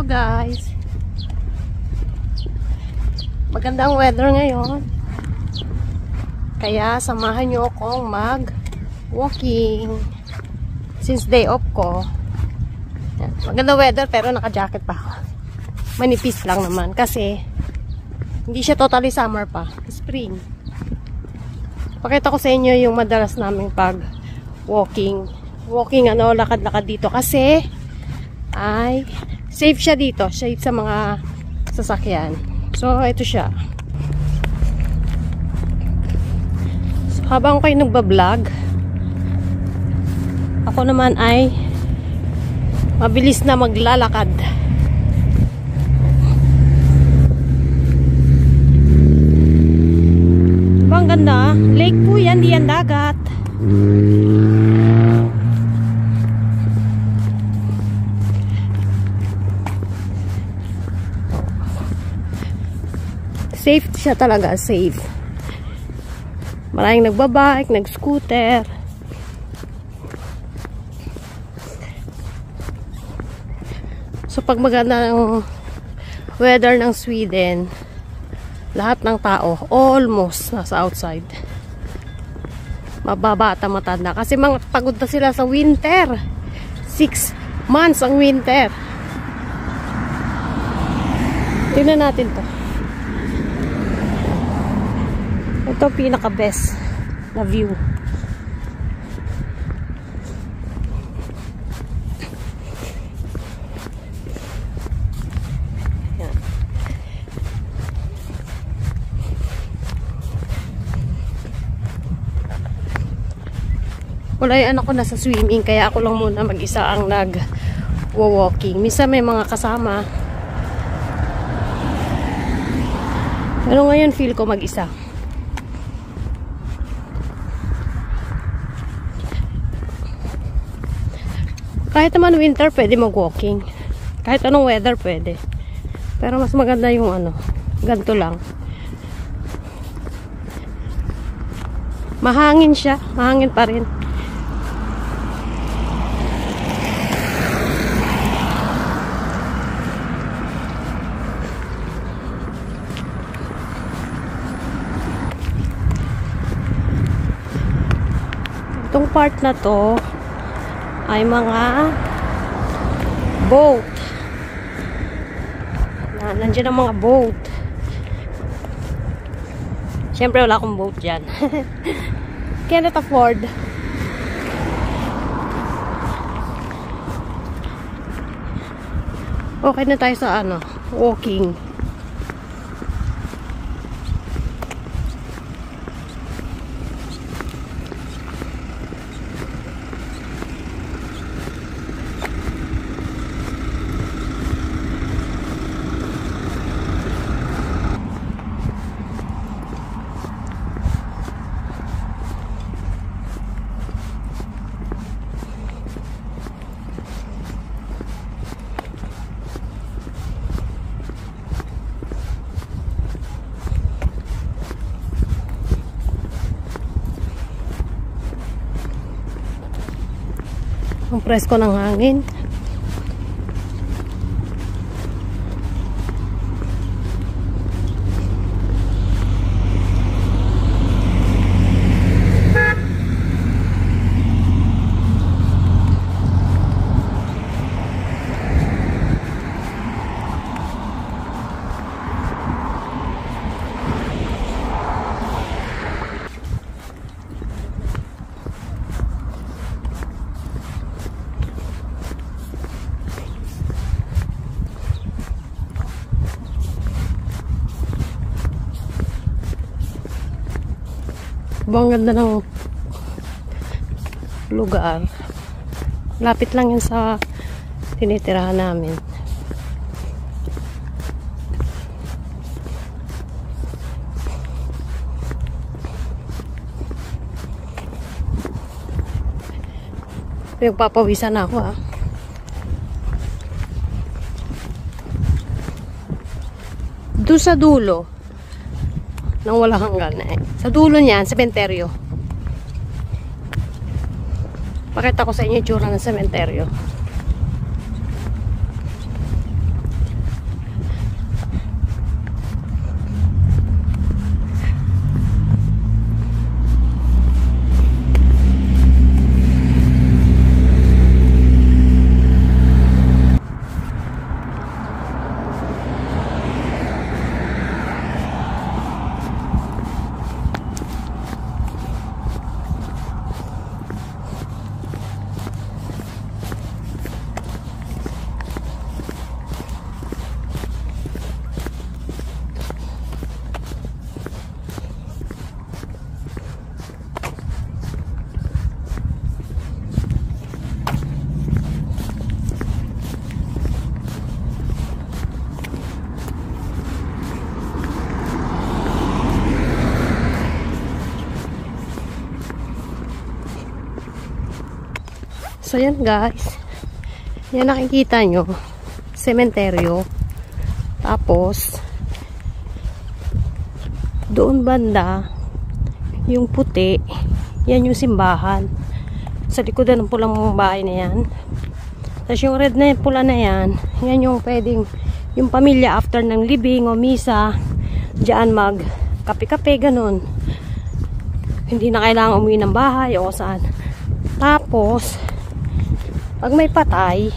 guys, magandang weather ngayon, kaya samahan nyo akong mag walking since day off ko. Magandang weather pero naka-jacket pa ako, manipis lang naman kasi hindi siya totally summer pa, spring. Pakita ko sa inyo yung madalas naming pag walking lakad-lakad dito kasi ay safe siya dito, safe sa mga sasakyan. So ito siya. So, habang kayo nagbablog, ako naman ay mabilis na maglalakad. Ang ganda, lake po yan, di yan dagat. Safe siya talaga, safe. Maraming nagbabike, nag-scooter. So pag maganda ng weather ng Sweden, lahat ng tao almost nasa outside. Mababata, matanda. Kasi mga pagod na sila sa winter. 6 months ang winter. Tingnan natin to. Ito pinaka best na view. Yan. Wala yung anak ko nasa swimming, kaya ako lang muna mag-isa ang nag-walking. Minsan may mga kasama. Pero ngayon feel ko mag-isa. Kahit naman winter, pwede mag-walking. Kahit anong weather, pwede. Pero mas maganda yung ganito lang. Mahangin siya. Mahangin pa rin. Itong part na to ay mga boat. Nandiyan ang mga boat. Siyempre wala akong boat dyan. Can't afford. Okay na tayo sa walking. Ang presko ng hangin. Ang ganda ng lugar. Lapit lang yun sa tinitirahan namin. Nagpapawisan na ako Doon sa dulo nang wala hanggan sa dulo niyan, sementeryo. Pakita ko sa inyo yung tsura ng sementeryo. So, yan guys. Yan nakikita nyo. Sementeryo. Tapos, doon banda, yung puti, yan yung simbahan. Sa likodan ng pulang bahay na yan. Tapos yung red na pula na yan, yan yung pwedeng, yung pamilya after ng libing o misa, diyan mag kape-kape, ganun. Hindi na kailangan umuwi ng bahay o saan. Tapos, pag may patay,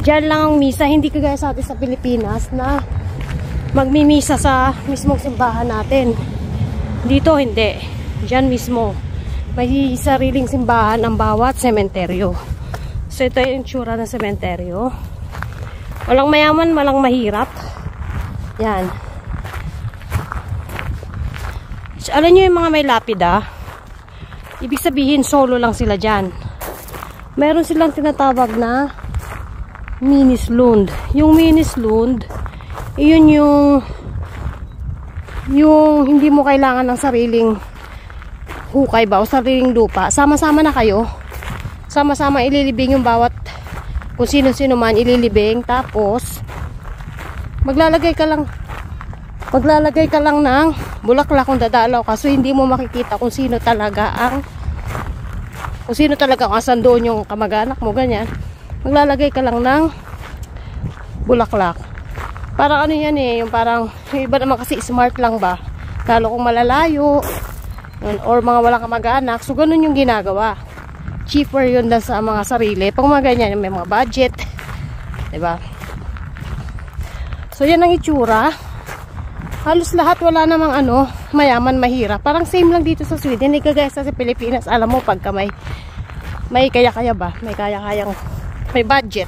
diyan lang ang misa. Hindi kagaya sa atin sa Pilipinas na magmimisa sa mismong simbahan natin. Dito hindi. Diyan mismo. May sariling simbahan ang bawat sementeryo. So ito yung tsura ng sementeryo. Walang mayaman, walang mahirap. Yan. So, alam nyo yung mga may lapida? Ibig sabihin solo lang sila dyan. Meron silang tinatawag na Minneslund. Yung Minneslund, yun yung hindi mo kailangan ng sariling hukay ba o sariling lupa. Sama-sama na kayo. Sama-sama ililibing yung bawat kung sino-sino man ililibing. Tapos maglalagay ka lang ng bulaklak kung dadalaw ka. So hindi mo makikita kung sino talaga ang asan doon yung kamag-anak mo, ganyan. Maglalagay ka lang ng bulaklak. Parang ano yan eh, yung parang, yung iba naman kasi smart lang ba, lalo kung malalayo or mga walang kamag-anak, so ganun yung ginagawa. Cheaper yun lang sa mga sarili pag mga ganyan, may mga budget, diba? So yan ang itsura. Halos lahat wala namang mayaman, mahirap. Parang same lang dito sa Sweden. Hindi kagaya sa Pilipinas. Alam mo, pagka may kaya-kaya ba? May kaya-kayang, may budget.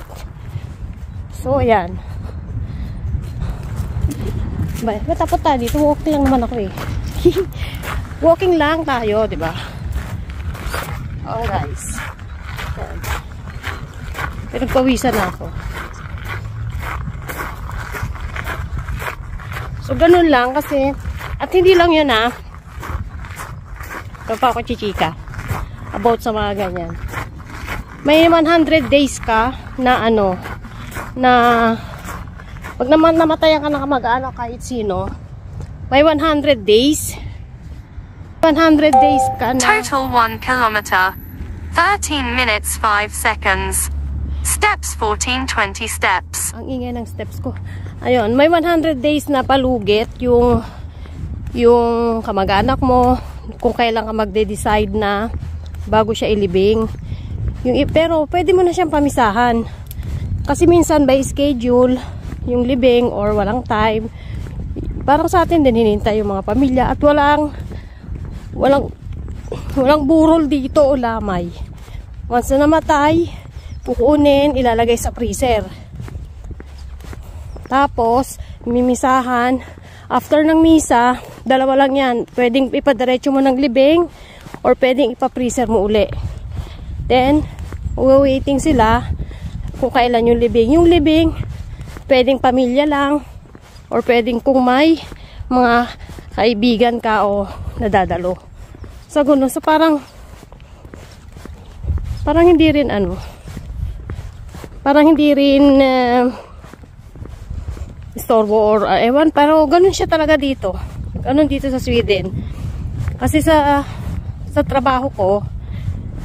So, ayan. Matapot tayo dito. Walking lang naman ako eh. Walking lang tayo, di ba? Oh, guys. Ayan. Pero pawisan na ako. So, ganun lang kasi, at hindi lang yun ito pa ako chichika about sa mga ganyan. May 100 days ka na na pag naman namatayan ka na kamag-anak kahit sino, may 100 days ka na. Total 1 kilometer, 13 minutes 5 seconds. Steps 14-20 steps. Ang ingay ng steps ko. Ayun, may 100 days na palugit yung kamag-anak mo kung kailan ka magde-decide na bago siya ilibing. Pero pwede mo na siyang pamisahan. Kasi minsan by schedule, yung libing or walang time. Parang sa atin din hinintay yung mga pamilya at walang burol dito o lamay. Once na namatay, pukunin, ilalagay sa freezer. Tapos, mimisahan. After ng misa, dalawa lang yan. Pwedeng ipadiretso mo ng libing or pwedeng ipa-freezer mo uli. Then, waiting sila kung kailan yung libing. Yung libing, pwedeng pamilya lang or pwedeng kung may mga kaibigan ka o nadadalo. So, gano'n. So, parang hindi rin parang hindi rin istorbo or ewan, pero ganun siya talaga dito. Ganun dito sa Sweden. Kasi sa trabaho ko,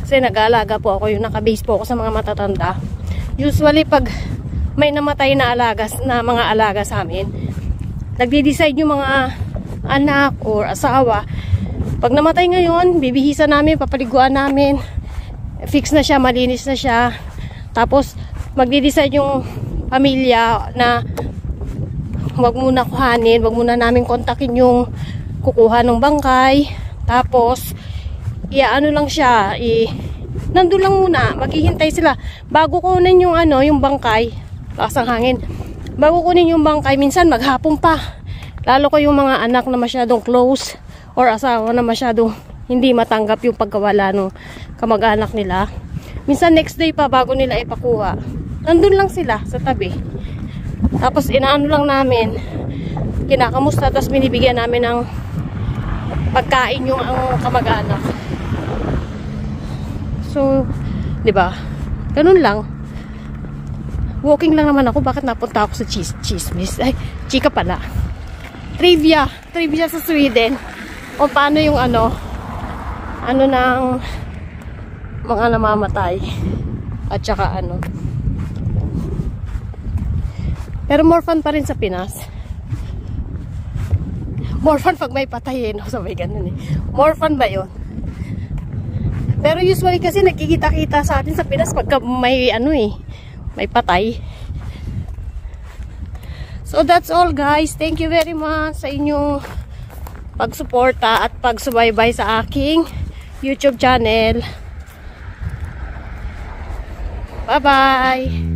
kasi nag-aalaga po ako, yung naka-base po ako sa mga matatanda. Usually pag may namatay na mga alaga sa amin, nagde-decide yung mga anak or asawa. Pag namatay ngayon, bibihisan namin, papaliguan namin, fix na siya, malinis na siya. Tapos magde-decide yung pamilya na wag muna kuhanin, wag muna namin kontakin yung kukuha ng bangkay. Tapos lang siya, nandun lang muna, maghihintay sila bago kunin yung yung bangkay. Lakas ang hangin. Bago kunin yung bangkay, minsan maghapon pa. Lalo ko yung mga anak na masyadong close or asawa na masyadong hindi matanggap yung pagkawala ng kamag-anak nila. Minsan next day pa bago nila ipakuha. Nandun lang sila sa tabi. Tapos inaano lang namin, kinakamusta, tapos binibigyan namin ng pagkain yung kamag-anak. So, 'di ba? Ganun lang. Walking lang naman ako. Bakit napunta ako sa chismis? Ay, chika pala. Trivia sa Sweden. O paano yung ano ng mga namamatay. At saka ano. Pero more fun pa rin sa Pinas. More fun pag may patay eh. No? Sabay ganun eh. More fun ba yun? Pero usually kasi nagkikita-kita sa atin sa Pinas pagka may ano eh. May patay. So that's all guys. Thank you very much sa inyong pagsuporta at pagsubaybay sa aking YouTube channel. Bye-bye!